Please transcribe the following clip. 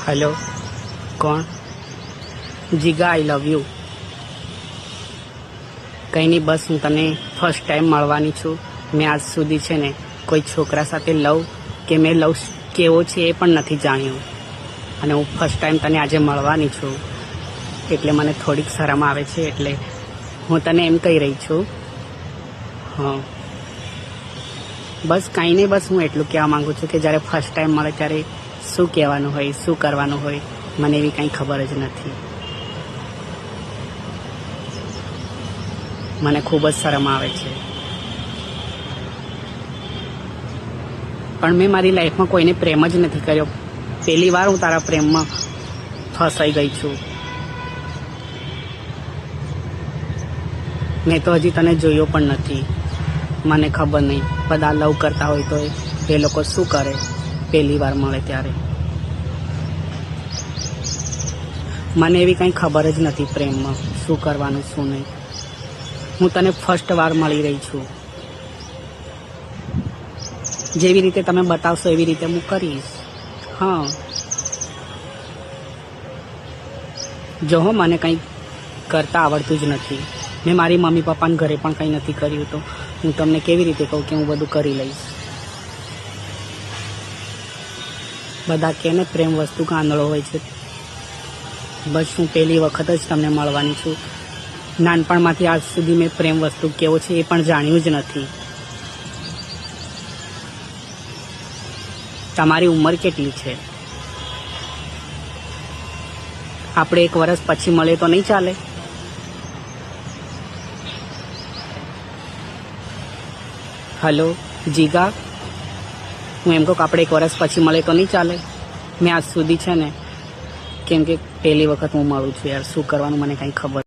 Hello कौन? જીગા આઈ love you. કંઈ નહીં, બસ હું તને ફર્સ્ટ ટાઈમ મળવાની છું. મેં આજ સુધી છે ને કોઈ છોકરા સાથે લવ કે મેં લવ કેવો છે એ પણ નથી જાણ્યું, અને હું ફર્સ્ટ ટાઈમ તને આજે મળવાની છું એટલે મને થોડીક શરમ આવે છે, એટલે હું તને એમ કહી રહી છું. હા, બસ કાંઈ નહીં, બસ હું એટલું કહેવા માગું છું કે જ્યારે ફર્સ્ટ ટાઈમ મળે ત્યારે શું કહેવાનું હોય, શું કરવાનું હોય, મને એવી કંઈ ખબર જ નથી. મને ખૂબ જ શરમ આવે છે. પણ મેં મારી લાઈફમાં કોઈને પ્રેમ જ નથી કર્યો. પહેલી વાર હું તારા પ્રેમમાં ફસાઈ ગઈ છું. મેં તો હજી તને જોયો પણ નથી. મને ખબર નહીં, બધા લવ કરતા હોય તો એ લોકો શું કરે પહેલી વાર મળે ત્યારે. મને એવી કંઈ ખબર જ નથી પ્રેમમાં શું કરવાનું શું નહીં. હું તને ફર્સ્ટ વાર મળી રહી છું. જેવી રીતે તમે બતાવશો એવી રીતે હું કરીશ. હા, જો હો, મને કંઈ કરતાં આવડતું જ નથી. મેં મારી મમ્મી પપ્પાને ઘરે પણ કંઈ નથી કર્યું, તો હું તમને કેવી રીતે કહું કે હું બધું કરી લઈશ. બધા કહે ને પ્રેમ વસ્તુ કાંદળો હોય છે. બસ હું પહેલી વખત જ તમને મળવાની છું. નાનપણમાંથી આજ સુધી મેં પ્રેમ વસ્તુ કેવો છે એ પણ જાણ્યું જ નથી. તમારી ઉંમર કેટલી છે? આપણે 1 વર્ષ પછી મળે તો નહીં ચાલે? હલો જીગા, હું એમ કહું કે આપણે 1 વર્ષ પછી મળે તો નહીં ચાલે? મેં આજ સુધી છે ને, કેમ કે પહેલી વખત હું મળું છું યાર, શું કરવાનું મને કંઈ ખબર